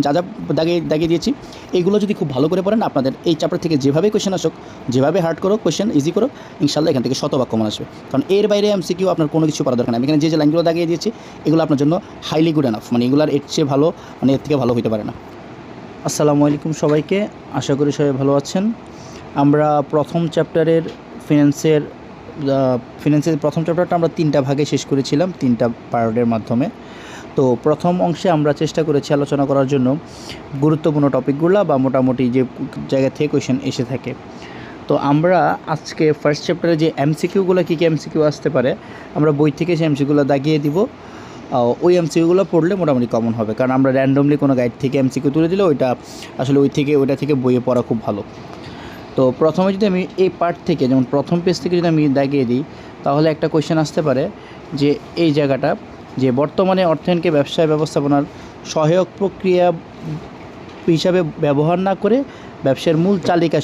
যা যা দাগিয়ে দিয়েছি এইগুলো যদি খুব ভালো করে পড়েন, আপনাদের এই চ্যাপ্টার থেকে যেভাবে কোয়েশ্চেন আসুক, যেভাবে হার্ড করো কোয়েশ্চেন ইজি করো, ইনশাল্লাহ এখান থেকে শতভাগ কমন আসবে। কারণ এর বাইরে এমসিকিউ আপনার কোনো কিছু পড়া দরকার নেই। আমি এখানে যে লাইনগুলো দাগিয়ে দিয়েছি এগুলো আপনার জন্য হাইলি গুড এনাফ, মানে এগুলোর এর চেয়ে ভালো, মানে এর থেকে ভালো হতে পারে না। আসসালামু আলাইকুম সবাইকে, আশা করি সবাই ভালো আছেন। আমরা প্রথম চ্যাপ্টারের ফিন্যান্সের প্রথম চ্যাপ্টারটা আমরা 3টা ভাগে শেষ করেছিলাম, 3টা পার্টের মাধ্যমে। তো প্রথম অংশে আমরা চেষ্টা করেছি আলোচনা করার জন্য গুরুত্বপূর্ণ টপিকগুলো বা মোটামুটি যে জায়গা থেকে কোয়েশ্চেন এসে থাকে। তো আমরা আজকে ফার্স্ট চ্যাপ্টারে যে এমসিকিউগুলো কী কী এমসিকিউ আসতে পারে, আমরা বই থেকে সেই এমসিকিউগুলো দাগিয়ে দিব। ওই এমসিকিউগুলো পড়লে মোটামুটি কমন হবে, কারণ আমরা র্যান্ডমলি কোনো গাইড থেকে এমসিকিউ তুলে দিলে ওইটা আসলে ওইটা থেকে বইয়ে পড়া খুব ভালো। তো প্রথমে যদি আমি এই পার্ট থেকে, যেমন প্রথম পেজ থেকে যদি আমি দাগিয়ে দিই, তাহলে একটা কোয়েশ্চেন আসতে পারে যে এই জায়গাটা, যে বর্তমানে অর্থায়নকে ব্যবসায় ব্যবস্থাপনার সহায়ক প্রক্রিয়া হিসাবে ব্যবহার না করে ব্যবসায়ের মূল চালিকা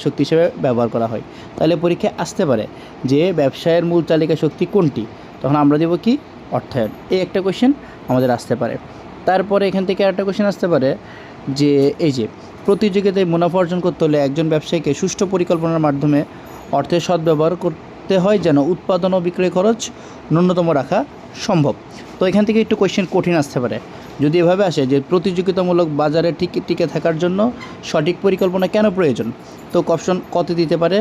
শক্তি হিসেবে ব্যবহার করা হয়। তাহলে পরীক্ষায় আসতে পারে যে ব্যবসায়ের মূল চালিকা শক্তি কোনটি, তখন আমরা দেব কি অর্থায়ন। এই একটা কোয়েশ্চেন আমাদের আসতে পারে। তারপরে এখান থেকে আরেকটা কোয়েশ্চেন আসতে পারে যে এই যে প্রতিযোগিতায় মুনাফা অর্জন করতে হলে একজন ব্যবসায়ীকে সুষ্ঠু পরিকল্পনার মাধ্যমে অর্থের সদ্ব্যবহার করতে হয় যেন উৎপাদন ও বিক্রয় খরচ ন্যূনতম রাখা সম্ভব। তো এখান থেকে একটু কোয়েশ্চেন কঠিন আসতে পারে যদি এভাবে আসে যে প্রতিযোগিতামূলক বাজারে টিকে থাকার জন্য সঠিক পরিকল্পনা কেন প্রয়োজন। তো অপশন কত দিতে পারে,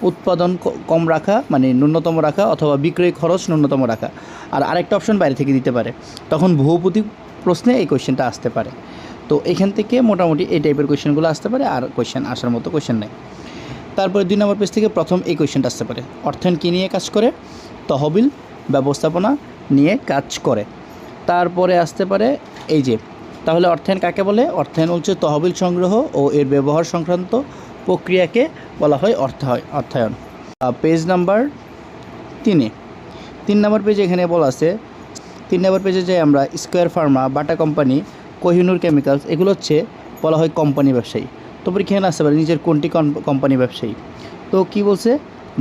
উৎপাদন কম রাখা মানে ন্যূনতম রাখা, অথবা বিক্রয় খরচ ন্যূনতম রাখা। আর আরেকটা অপশন বাইরে থেকে দিতে পারে, তখন বহুপদী প্রশ্নে এই কোয়েশ্চেনটা আসতে পারে। তো এখান থেকে মোটামুটি এই টাইপের কোয়েশ্চেনগুলো আসতে পারে, আর কোয়েশ্চেন আসার মতো কোয়েশ্চেন নেই। তারপরে 2 নম্বর পেজ থেকে প্রথম এই কোয়েশ্চেনটা আসতে পারে, অর্থায়ন কী নিয়ে কাজ করে, তহবিল ব্যবস্থাপনা নিয়ে কাজ করে। তারপরে আসতে পারে এই যে, তাহলে অর্থায়ন কাকে বলে, অর্থায়ন হচ্ছে তহবিল সংগ্রহ ও এর ব্যবহার সংক্রান্ত প্রক্রিয়াকে বলা হয় অর্থায়ন। পেজ নাম্বার 3 নম্বর পেজে এখানে বলা আছে, 3 নম্বর পেজে যে আমরা square Pharma, Bata company, Kohinoor chemicals, এগুলো হচ্ছে বলা হয় কোম্পানি ব্যবসায়ী। তো পরীক্ষা আসতে পারে নিজের কোনটি কোম্পানি ব্যবসায়ী। তো কি বলছে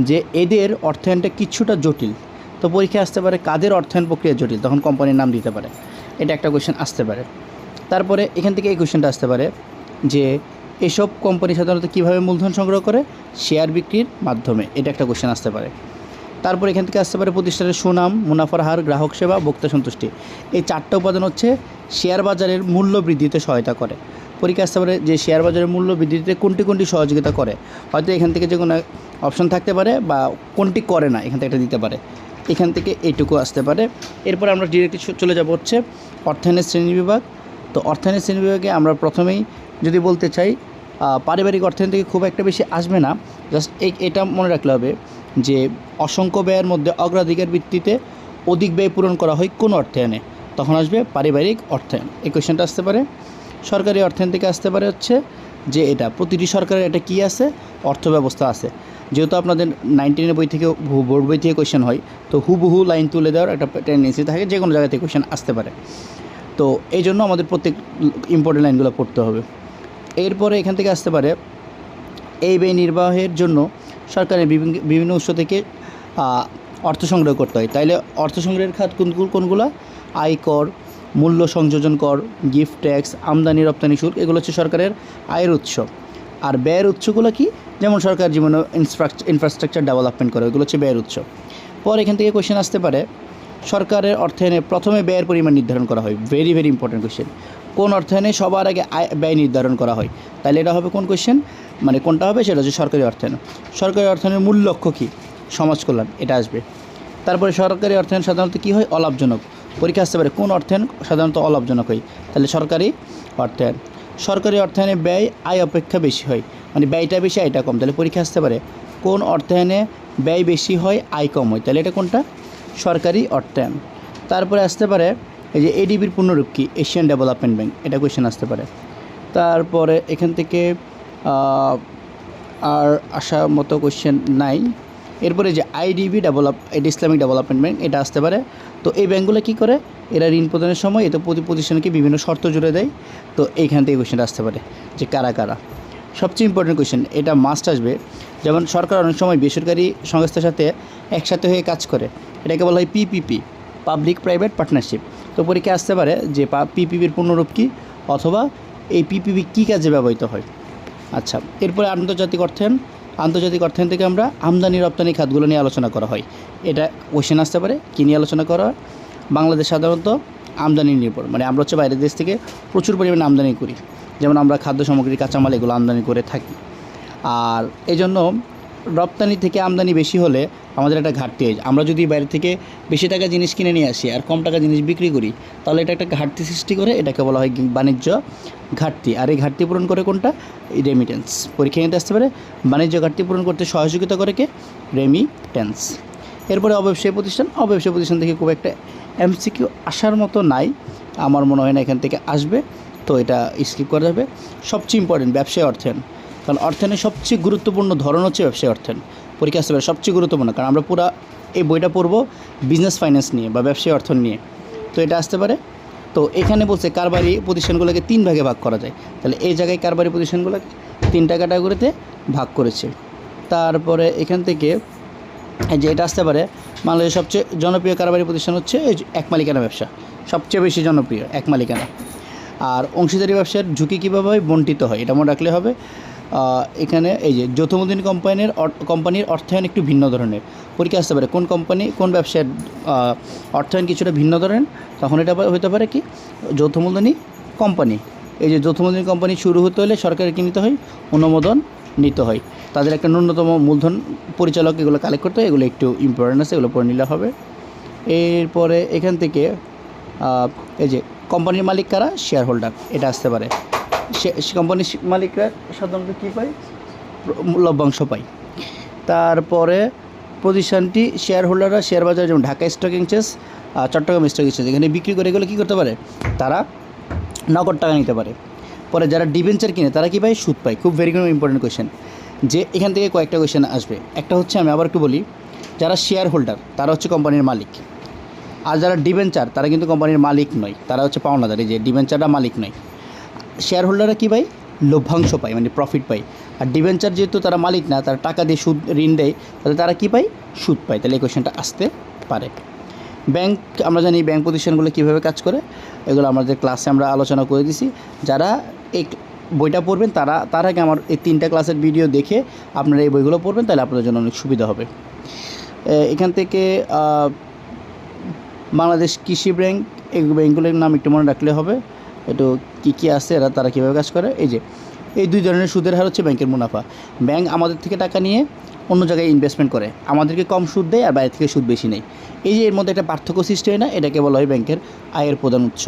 যে এদের অর্থায়নটা কিছুটা জটিল। তো পরীক্ষায় আসতে পারে কাদের অর্থায়ন প্রক্রিয়া জটিল, তখন কোম্পানির নাম দিতে পারে। এটা একটা কোয়েশ্চেন আসতে পারে। তারপরে এখান থেকে এই কোয়েশ্চেনটা আসতে পারে যে এসব কোম্পানি সাধারণত কীভাবে মূলধন সংগ্রহ করে, শেয়ার বিক্রির মাধ্যমে। এটা একটা কোয়েশ্চেন আসতে পারে। তারপর এখান থেকে আসতে পারে প্রতিষ্ঠানের সুনাম, মুনাফার হার, গ্রাহক সেবা, ভোক্তা সন্তুষ্টি। এই 4টা উপাদান হচ্ছে শেয়ার বাজারের মূল্য বৃদ্ধিতে সহায়তা করে। পরীক্ষা আসতে পারে যে শেয়ার বাজারের মূল্য বৃদ্ধিতে কোনটি সহযোগিতা করে। হয়তো এখান থেকে যে কোনো অপশন থাকতে পারে, বা কোনটি করে না, এখান থেকে একটা দিতে পারে। এখান থেকে এইটুকু আসতে পারে। এরপর আমরা ডিরেক্টলি চলে যাব হচ্ছে অর্থায়নের শ্রেণীবিভাগ। তো অর্থায়নের শ্রেণীবিভাগে আমরা প্রথমেই যদি বলতে চাই, পারিবারিক অর্থায়ন থেকে খুব একটা বেশি আসবে না। জাস্ট এটা মনে রাখলে হবে যে অসংখ্য ব্যয়ের মধ্যে অগ্রাধিকার ভিত্তিতে অধিক ব্যয় পূরণ করা হয় কোন অর্থায়নে, তখন আসবে পারিবারিক অর্থায়ন। এই কোয়েশ্চেনটা আসতে পারে। সরকারি অর্থায়ন থেকে আসতে পারে হচ্ছে যে এটা প্রতিটি সরকারের একটা কী আছে, অর্থ ব্যবস্থা আছে। যেহেতু আপনাদের 9-10 বই থেকে, বোর্ড বই থেকে কোয়েশ্চেন হয়, তো হুবহু লাইন তুলে দেওয়ার একটা টেন্ডেন্সি থাকে, যে কোনো জায়গা থেকে কোয়েশ্চেন আসতে পারে। তো এই জন্য আমাদের প্রত্যেক ইম্পর্টেন্ট লাইনগুলো পড়তে হবে। এরপরে এখান থেকে আসতে পারে এই ব্যয় নির্বাহের জন্য সরকারের বিভিন্ন উৎস থেকে অর্থ সংগ্রহ করতে হয়। তাইলে অর্থ সংগ্রহের খাত কোনগুলো, আয়কর, মূল্য সংযোজন কর, গিফট ট্যাক্স, আমদানি রপ্তানি শুল্ক, এগুলো হচ্ছে সরকারের আয়ের উৎস। আর ব্যয়ের উৎসগুলো কি, যেমন সরকার জীবনে ইনফ্রাস্ট্রাকচার ডেভেলপমেন্ট করে, ওইগুলো হচ্ছে ব্যয়ের উৎস। পর এখান থেকে কোয়েশ্চেন আসতে পারে সরকারের অর্থায়নে প্রথমে ব্যয়ের পরিমাণ নির্ধারণ করা হয়। Very very important question. কোন অর্থায়নে সবার আগে ব্যয় নির্ধারণ করা হয়, তাহলে এটা হবে কোন কোয়েশ্চেন, মানে কোনটা হবে, সেটা হচ্ছে সরকারি অর্থায়ন। সরকারি অর্থায়নের মূল লক্ষ্য কী, সমাজ কল্যাণ, এটা আসবে। তারপরে সরকারি অর্থায়ন সাধারণত কী হয়, অলাভজনক। পরীক্ষা আসতে পারে কোন অর্থায়ন সাধারণত অলাভজনক হয়, তাহলে সরকারি অর্থায়ন। সরকারি অর্থায়নে ব্যয় আয় অপেক্ষা বেশি হয়, মানে ব্যয়টা বেশি আয়টা কম। তাহলে পরীক্ষা আসতে পারে কোন অর্থায়নে ব্যয় বেশি হয় আয় কম হয়, তাহলে এটা কোনটা, সরকারি অর্থায়ন। তারপরে আসতে পারে এই যে এডিবির পূর্ণরূপ কি, এশিয়ান ডেভেলপমেন্ট ব্যাংক, এটা কোয়েশ্চেন আসতে পারে। তারপরে এখান থেকে আর আসার মতো কোয়েশ্চেন নাই। এরপরে যে আইডিবি এটা ইসলামিক ডেভেলপমেন্ট ব্যাংক, এটা আসতে পারে। তো এই ব্যাংকগুলো কী করে, এরা ঋণ প্রদানের সময় এতে প্রতিষ্ঠানকে বিভিন্ন শর্ত জুড়ে দেয়। তো এইখান থেকে কোয়েশ্চেনটা আসতে পারে যে কারা কারা। সবচেয়ে ইম্পর্টেন্ট কোয়েশ্চেন, এটা মাস্ট আসবে। যেমন সরকার অনেক সময় বেসরকারি সংস্থার সাথে একসাথে হয়ে কাজ করে, এটাকে বলা হয় পিপিপি, পাবলিক প্রাইভেট পার্টনারশিপ। তো পরীক্ষায় আসতে পারে যে পিপিপির পূর্ণরূপ কী, অথবা এই পিপিপি কী কাজে ব্যবহৃত হয়। আচ্ছা, এরপরে আন্তর্জাতিক অর্থায়ন থেকে আমরা আমদানি রপ্তানি খাতগুলো নিয়ে আলোচনা করা হয়। এটা কোশ্চেন আসতে পারে, কী নিয়ে আলোচনা করা হয়। বাংলাদেশ সাধারণত আমদানি নির্ভর, মানে আমরা হচ্ছে বাইরের দেশ থেকে প্রচুর পরিমাণে আমদানি করি, যেমন আমরা খাদ্য সামগ্রী, কাঁচামাল এগুলো আমদানি করে থাকি। আর এই জন্য রপ্তানি থেকে আমদানি বেশি হলে আমাদের একটা ঘাটতি হয়। আমরা যদি বাইরে থেকে বেশি টাকা জিনিস কিনে নিয়ে আসি আর কম টাকা জিনিস বিক্রি করি, তাহলে এটা একটা ঘাটতি সৃষ্টি করে, এটাকে বলা হয় বাণিজ্য ঘাটতি। আর এই ঘাটতি পূরণ করে কোনটা? রেমিটেন্স। পরীক্ষায় নিতে আসতে পারে বাণিজ্য ঘাটতি পূরণ করতে সহযোগিতা করে কে? রেমিটেন্স। এরপরে অব্যবসায়ী প্রতিষ্ঠান থেকে খুব একটা এমসিকিউ আসার মতো নাই, আমার মনে হয় না এখান থেকে আসবে, তো এটা স্কিপ করা যাবে। সবচেয়ে ইম্পর্টেন্ট ব্যবসায় অর্থায়ন, কারণ অর্থায়নের সবচেয়ে গুরুত্বপূর্ণ ধরন হচ্ছে ব্যবসায় অর্থায়ন। পরীক্ষা আসতে পারে সবচেয়ে গুরুত্বপূর্ণ, কারণ আমরা পুরো এই বইটা পড়বো বিজনেস ফাইন্যান্স নিয়ে বা ব্যবসায় অর্থ নিয়ে, তো এটা আসতে পারে। তো এখানে বলছে কারবারি প্রতিষ্ঠানগুলোকে 3 ভাগে ভাগ করা যায়, তাহলে এই জায়গায় কারবারি প্রতিষ্ঠানগুলোকে 3টা ক্যাটাগরিতে ভাগ করেছে। তারপরে এখান থেকে যে এটা আসতে পারে বাংলাদেশের সবচেয়ে জনপ্রিয় কারবারি প্রতিষ্ঠান হচ্ছে এই এক মালিকানা ব্যবসা, সবচেয়ে বেশি জনপ্রিয় এক মালিকানা। আর অংশীদারি ব্যবসার ঝুঁকি কীভাবে হয়? বণ্টিত হয়, এটা মনে রাখলে হবে। এখানে এই যে যৌথ মূলধনী কোম্পানির অর্থায়ন একটু ভিন্ন ধরনের। পরীক্ষা আসতে পারে কোন কোম্পানি কোন ব্যবসার অর্থায়ন কিছুটা ভিন্ন ধরনের, তখন এটা হতে পারে কি? যৌথ মূলধনী কোম্পানি। এই যে যৌথ মূলধনী কোম্পানি শুরু হতে হলে সরকারের কী নিতে হয়? অনুমোদন নিতে হয়। তাদের একটা ন্যূনতম মূলধন পরিচালক এগুলো কালেক্ট করতে হয়, এগুলো একটু ইম্পর্টেন্ট আছে, এগুলো পড়ে নিলে হবে। এরপরে এখান থেকে এই যে কোম্পানির মালিক কারা? শেয়ার হোল্ডার, এটা আসতে পারে। কোম্পানির মালিকরা সাধারণত কী পায়? লভ্যাংশ পায়। তারপরে প্রতিষ্ঠানটি শেয়ার হোল্ডাররা শেয়ার বাজার, যেমন Dhaka stock exchange, Chittagong stock exchange, এখানে বিক্রি করে এগুলো কী করতে পারে? তারা নগদ টাকা নিতে পারে। পরে যারা ডিবেঞ্চার কিনে তারা কী পায়? সুদ পায়। খুব ভেরি ইম্পর্টেন্ট কোয়েশ্চেন, যে এখান থেকে কয়েকটা কোয়েশ্চেন আসবে। একটা হচ্ছে, আমি আবার একটু বলি, যারা শেয়ার হোল্ডার তারা হচ্ছে কোম্পানির মালিক, আর যারা ডিবেঞ্চার তারা কিন্তু কোম্পানির মালিক নয়, তারা হচ্ছে পাওনাদার। এই যে ডিবেঞ্চারটা মালিক নয়। শেয়ার হোল্ডাররা কী পায়? লভ্যাংশ পায়, মানে প্রফিট পায়। আর ডিবেঞ্চার যেহেতু তারা মালিক না, তারা টাকা দিয়ে সুদ ঋণ দেয়, তাহলে তারা কী পায়? সুদ পায়। তাহলে এই কোয়েশ্চেনটা আসতে পারে। ব্যাংক, আমরা জানি ব্যাংক প্রতিষ্ঠানগুলো কীভাবে কাজ করে, এগুলো আমাদের ক্লাসে আমরা আলোচনা করে দিছি। যারা এই বইটা পড়বেন তার আগে আমার এই 3টা ক্লাসের ভিডিও দেখে আপনারা এই বইগুলো পড়বেন, তাহলে আপনাদের জন্য অনেক সুবিধা হবে। এখান থেকে বাংলাদেশ কৃষি ব্যাংক, এই ব্যাংকগুলোর নাম একটু মনে রাখলে হবে। একটু কী আছে তারা কীভাবে কাজ করে। এই যে এই 2 ধরনের সুদের হার হচ্ছে ব্যাংকের মুনাফা। ব্যাংক আমাদের থেকে টাকা নিয়ে অন্য জায়গায় ইনভেস্টমেন্ট করে, আমাদেরকে কম সুদ দেয় আর বাইরে থেকে সুদ বেশি নেয়। এই যে এর মধ্যে একটা পার্থক্য সৃষ্টি হয় না, এটাকে বলা হয় ব্যাংকের আয়ের প্রধান উৎস।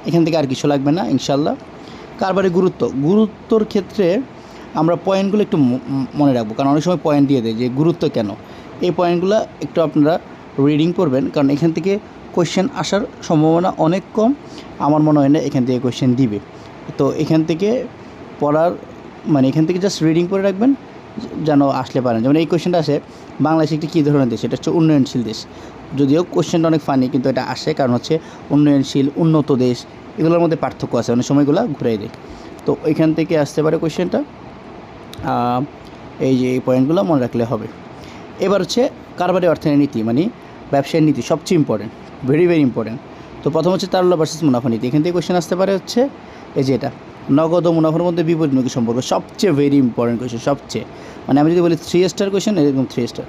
এখান থেকে আর কিছু লাগবে না ইনশাল্লাহ। কারবারে গুরুত্বর ক্ষেত্রে আমরা পয়েন্টগুলো একটু মনে রাখবো, কারণ অনেক সময় পয়েন্ট দিয়ে দেয় যে গুরুত্ব কেন। এই পয়েন্টগুলো একটু আপনারা রিডিং করবেন, কারণ এখান থেকে কোয়েশ্চেন আসার সম্ভাবনা অনেক কম, আমার মনে হয় না এখান থেকে কোয়েশ্চেন দিবে। তো এখান থেকে পড়ার মানে এখান থেকে জাস্ট রিডিং করে রাখবেন যেন আসলে পারেন। যেমন এই কোয়েশ্চেনটা আসে, বাংলাদেশ একটি কী ধরনের দেশ? এটা হচ্ছে উন্নয়নশীল দেশ। যদিও কোয়েশ্চেনটা অনেক ফানি, কিন্তু এটা আসে কারণ হচ্ছে উন্নয়নশীল, উন্নত দেশ, এগুলোর মধ্যে পার্থক্য আছে, অনেক সময়গুলো ঘুরাই দেয়। তো এখান থেকে আসতে পারে কোয়েশ্চেনটা। এই যে এই পয়েন্টগুলো মনে রাখলে হবে। এবার হচ্ছে কারবারি অর্থায়নের নীতি, মানে ব্যবসায়ের নীতি, সবচেয়ে ইম্পর্টেন্ট, ভেরি ইম্পর্টেন্ট। তো প্রথম হচ্ছে তারল্য ভার্সেস মুনাফা নীতি। এখান থেকে কোয়েশ্চেন আসতে পারে হচ্ছে এই যে এটা, নগদ ও মুনাফার মধ্যে বিপরীতমুখী সম্পর্ক, সবচেয়ে ভেরি ইম্পর্টেন্ট কোয়েশ্চেন, সবচেয়ে, মানে আমি যদি বলি 3 স্টার কোয়েশ্চেন, এরকম 3 স্টার।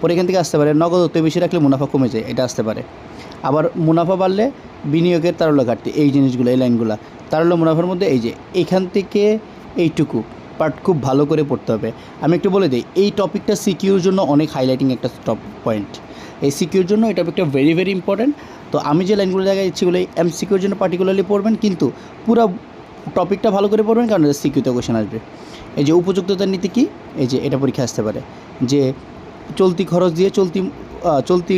পরে এখান থেকে আসতে পারে নগদ অত বেশি রাখলে মুনাফা কমে যায়, এটা আসতে পারে। আবার মুনাফা বাড়লে বিনিয়োগের তারল্য ঘাটতি, এই জিনিসগুলো, এই লাইনগুলো। তারল্য মুনাফার মধ্যে এই যে এখান থেকে এইটুকু পার্ট খুব ভালো করে পড়তে হবে। আমি একটু বলে দিই, এই টপিকটা সিকিউর জন্য অনেক হাইলাইটিং একটা টপ পয়েন্ট। এই সিকিউর জন্য এই টপিকটা ভেরি ইম্পর্টেন্ট। তো আমি যে লাইনগুলো জায়গায় ইচ্ছেগুলো এমসিকিউর জন্য পার্টিকুলারলি পড়বেন, কিন্তু পুরো টপিকটা ভালো করে পড়বেন, কারণ এটা সিকিউতে কোয়েশ্চেন আসবে। এই যে উপযুক্ততার নীতি কী? এই যে এটা পরীক্ষা আসতে পারে, যে চলতি খরচ দিয়ে চলতি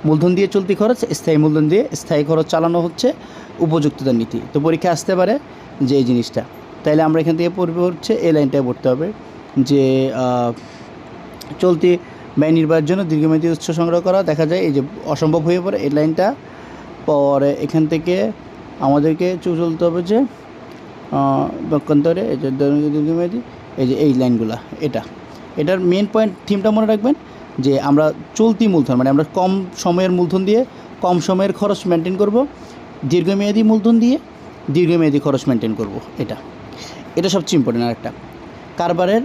মূলধন দিয়ে চলতি খরচ, স্থায়ী মূলধন দিয়ে স্থায়ী খরচ চালানো হচ্ছে উপযুক্ততার নীতি। তো পরীক্ষা আসতে পারে যে এই জিনিসটা, তাইলে আমরা এখান থেকে পড়বে হচ্ছে এই লাইনটায় পড়তে হবে, যে চলতি ব্যয় নির্বাহের জন্য দীর্ঘমেয়াদী উৎস সংগ্রহ করা, দেখা যায় এই যে অসম্ভব হয়ে পড়ে এই লাইনটা। পরে এখান থেকে আমাদেরকে চলতে হবে যে পক্ষান্তরে এই যে দীর্ঘমেয়াদী, এই যে এই লাইনগুলা, এটার মেন পয়েন্ট থিমটা মনে রাখবেন, যে আমরা চলতি মূলধন, মানে আমরা কম সময়ের মূলধন দিয়ে কম সময়ের খরচ মেনটেন করব, দীর্ঘমেয়াদী মূলধন দিয়ে দীর্ঘমেয়াদী খরচ মেনটেন করব। এটা সবচেয়ে ইম্পর্টেন্ট। আরেকটা কারবারের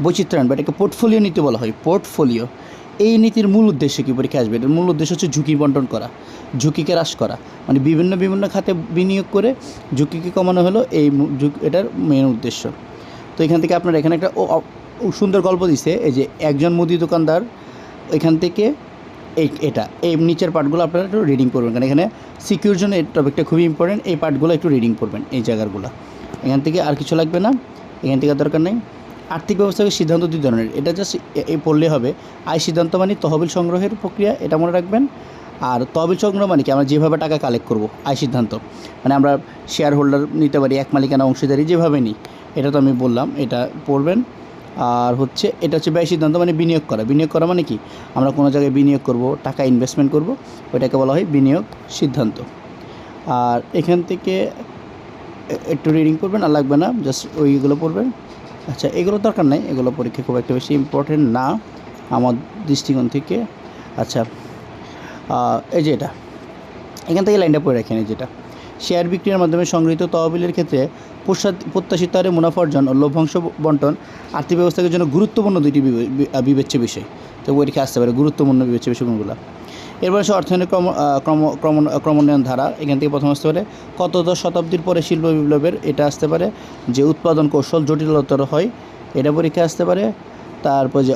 বৈচিত্র্যায়ন বা এটাকে পোর্টফোলিও নীতি বলা হয়। পোর্টফোলিও এই নীতির মূল উদ্দেশ্য কী পরীক্ষা আসবে? এটার মূল উদ্দেশ্য হচ্ছে ঝুঁকি বন্টন করা, ঝুঁকিকে হ্রাস করা, মানে বিভিন্ন খাতে বিনিয়োগ করে ঝুঁকিকে কমানো হলো এটার মেন উদ্দেশ্য। তো এখান থেকে আপনার এখানে একটা সুন্দর গল্প দিছে, এই যে একজন মুদি দোকানদার, এখান থেকে এই নিচের পার্টগুলো আপনারা একটু রিডিং করবেন, কারণ এখানে সিকিউর জন্য এই টপিকটা খুবই ইম্পর্টেন্ট। এই পার্টগুলো একটু রিডিং করবেন, এই জায়গাগুলো। এখান থেকে আর কিছু লাগবে না, এখান থেকে দরকার নেই। আর্থিক ব্যবস্থাকে সিদ্ধান্ত 2 ধরনের, এটা জাস্ট এই পড়লে হবে। আয় সিদ্ধান্ত মানে তহবিল সংগ্রহের প্রক্রিয়া, এটা মনে রাখবেন। আর তহবিল সংগ্রহ মানে কি? আমরা যেভাবে টাকা কালেক্ট করব, আয় সিদ্ধান্ত মানে আমরা শেয়ার হোল্ডার নিতে পারি, এক মালিকানা অংশীদারি যেভাবে নিই, এটা তো আমি বললাম, এটা পড়বেন। আর এটা হচ্ছে ব্যয় সিদ্ধান্ত মানে বিনিয়োগ করা মানে কি? আমরা কোনো জায়গায় বিনিয়োগ করব, টাকা ইনভেস্টমেন্ট করব, ওইটাকে বলা হয় বিনিয়োগ সিদ্ধান্ত। আর এখান থেকে একটু রিডিং করবেন, আর লাগবে না, জাস্ট ওইগুলো পড়বেন। আচ্ছা, এগুলো দরকার নেই, এগুলো পরীক্ষা খুব একটা বেশি ইম্পর্টেন্ট না আমার দৃষ্টিকোণ থেকে। আচ্ছা, এই যে এখান থেকে লাইনটা পড়ে রাখেন। যেটা শেয়ার বিক্রির মাধ্যমে সংগৃহীত তহবিলের ক্ষেত্রে প্রত্যাশিত হারে মুনাফা অর্জন ও লভ্যাংশ বন্টন আর্থিক ব্যবস্থার জন্য গুরুত্বপূর্ণ 2টি বিবেচ্য বিষয়। তো পরীক্ষা আসতে পারে গুরুত্বপূর্ণ বিবেচ্য বিষয় কোনগুলো। এরপর হচ্ছে অর্থনৈতিক ক্রমোন্নয়ন ধারা। এখান থেকে প্রথম আসতে পারে কতদশ শতাব্দীর পরে শিল্প বিপ্লবের, এটা আসতে পারে যে উৎপাদন কৌশল জটিলতর হয়, এটা পরীক্ষা আসতে পারে। তারপর যে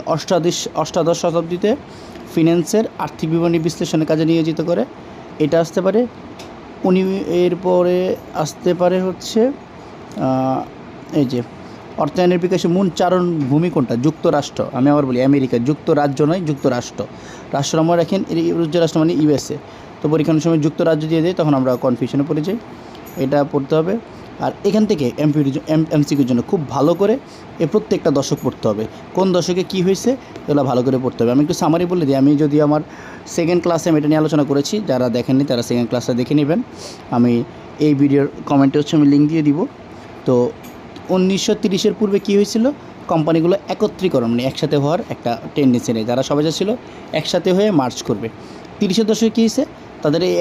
অষ্টাদশ শতাব্দীতে ফিন্যান্সের আর্থিক বিবরণী বিশ্লেষণের কাজে নিয়োজিত করে, এটা আসতে পারে। এরপরে আসতে পারে হচ্ছে এই যে অর্থায়নের বিকাশে মূল চারণ ভূমি কোনটা? যুক্তরাষ্ট্র। আমি আবার বলি আমেরিকা, যুক্তরাজ্য নয়, যুক্তরাষ্ট্র। রাষ্ট্র নাম রাখেন, যুক্তরাষ্ট্র মানে ইউএসএ। তো পরীক্ষার সময় যুক্তরাজ্য দিয়ে দেয়, তখন আমরা কনফিউশনে পড়ে যাই, এটা পড়তে হবে। আর এখান থেকে এমসিকিউর জন্য খুব ভালো করে প্রত্যেকটা দশক পড়তে হবে, কোন দশকে কী হয়েছে এগুলো ভালো করে পড়তে হবে। আমি একটু সামারি বলে দিই, আমি যদি আমার সেকেন্ড ক্লাসে আমি এটা নিয়ে আলোচনা করেছি, যারা দেখেননি তারা সেকেন্ড ক্লাসে দেখে নেবেন। আমি এই ভিডিওর কমেন্টে হচ্ছে আমি লিঙ্ক দিয়ে দিব। তো 1930-এর পূর্বে কী হয়েছিল? কোম্পানিগুলো একত্রীকরণ মানে একসাথে হওয়ার একটা টেন্ডেন্সি নেই, তারা সবাই ছিল একসাথে হয়ে মার্চ করবে। 30-এর দশকে কী হয়েছে? তাদের এই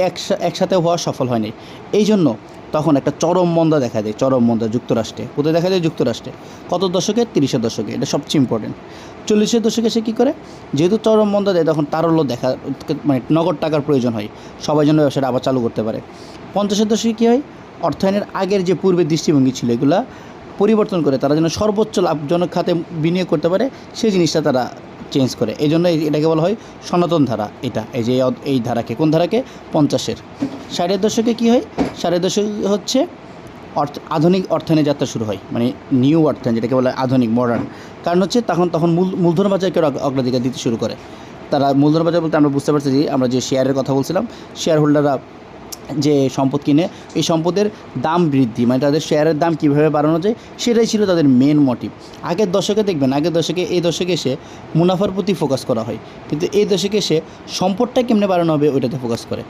একসাথে হওয়া সফল হয়নি, এই জন্য তখন একটা চরম মন্দা দেখা দেয়, চরম মন্দা যুক্তরাষ্ট্রে। কোথায় দেখা যায়? যুক্তরাষ্ট্রে। কত দশকে? 30-এর দশকে, এটা সবচেয়ে ইম্পর্টেন্ট। 40-এর দশকে সে কী করে? যেহেতু চরম মন্দা দেয়, তখন তারল্য মানে নগদ টাকার প্রয়োজন হয়, সবাই যেন ব্যবসাটা আবার চালু করতে পারে। 50-এর দশকে কী হয়? অর্থায়নের আগের যে পূর্বের দৃষ্টিভঙ্গি ছিল, এগুলা পরিবর্তন করে তারা যেন সর্বোচ্চ লাভজনক খাতে বিনিয়োগ করতে পারে, সেই জিনিসটা তারা চেঞ্জ করে। এই জন্য এটাকে বলা হয় সনাতন ধারা। এই ধারাকে, কোন ধারাকে? 50-এর। 60-এর দশকে কী হয়? 60-এর দশকে হচ্ছে আধুনিক অর্থায়নের যাত্রা শুরু হয়, মানে নিউ অর্থায়ন, যেটাকে বলা হয় আধুনিক মডার্ন। কারণ হচ্ছে তখন মূলধন বাজারকে অগ্রাধিকার দিতে শুরু করে তারা। মূলধন বাজার বলতে আমরা বুঝতে পারছি যে আমরা যে শেয়ারের কথা বলছিলাম, শেয়ার হোল্ডাররা যে সম্পদ কিনে, এই সম্পদের দাম বৃদ্ধি মানে তাদের শেয়ারের দাম কীভাবে বাড়ানো যায়, সেটাই ছিল তাদের মেন মোটিভ। আগের দশকে দেখবেন, এই দশকে এসে মুনাফার প্রতি ফোকাস করা হয়, কিন্তু এই দশকে এসে সম্পদটা কেমনে বাড়ানো হবে ওইটাতে ফোকাস করে।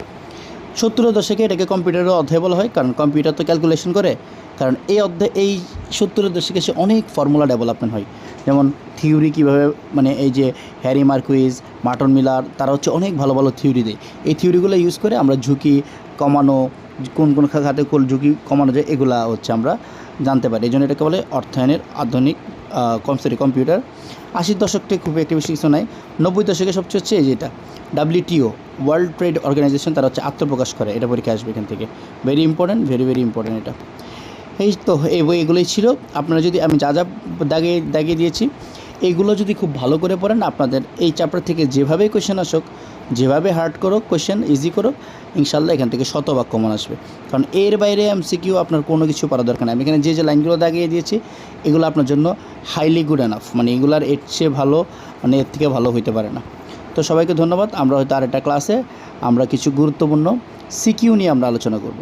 70-এর দশকে এটাকে কম্পিউটারের অধ্যায় বলা হয়, কারণ কম্পিউটার তো ক্যালকুলেশন করে। কারণ এই 70-এর দশকে এসে অনেক ফর্মুলা ডেভেলপমেন্ট হয়, যেমন থিওরি কীভাবে, মানে এই যে হ্যারি মার্কুইজ, মার্টন মিলার, তারা হচ্ছে অনেক ভালো ভালো থিওরি দেয়। এই থিওরিগুলো ইউজ করে আমরা ঝুঁকি কমানো, কোন খাতে ঝুঁকি কমানো যায়, এগুলা হচ্ছে আমরা জানতে পারি। এই জন্য এটাকে বলে অর্থায়নের আধুনিক কম্পিউটার। 80-র দশকটা খুব একটা বেশি কিছু নাই। 90-র দশকে সবচেয়ে হচ্ছে এই যেটা WTO, ওয়ার্ল্ড ট্রেড অর্গানাইজেশন, তারা হচ্ছে আত্মপ্রকাশ করে, এটা পরীক্ষা আসবে এখান থেকে। ভেরি ইম্পর্টেন্ট, ভেরি ইম্পর্টেন্ট এটা। এই তো এগুলোই ছিল। আপনারা যদি আমি যা দাগিয়ে দিয়েছি, এইগুলো যদি খুব ভালো করে পড়েন, আপনাদের এই চ্যাপ্টার থেকে যেভাবেই কোয়েশ্চেন আসুক, যেভাবে হার্ড করো কোয়েশ্চেন, ইজি করো, ইনশাল্লাহ এখান থেকে শতভাগ কমন আসবে। কারণ এর বাইরে এমসিকিউ আপনার কোনো কিছু পারা দরকার নেই। আমি এখানে যে লাইনগুলো দাগিয়ে দিয়েছি, এগুলো আপনার জন্য হাইলি গুড এনাফ, মানে এগুলার এর চেয়ে ভালো, মানে এর থেকে ভালো হইতে পারে না। তো সবাইকে ধন্যবাদ। আমরা হয়তো আরেকটা ক্লাসে আমরা কিছু গুরুত্বপূর্ণ সিকিউ নিয়ে আমরা আলোচনা করব।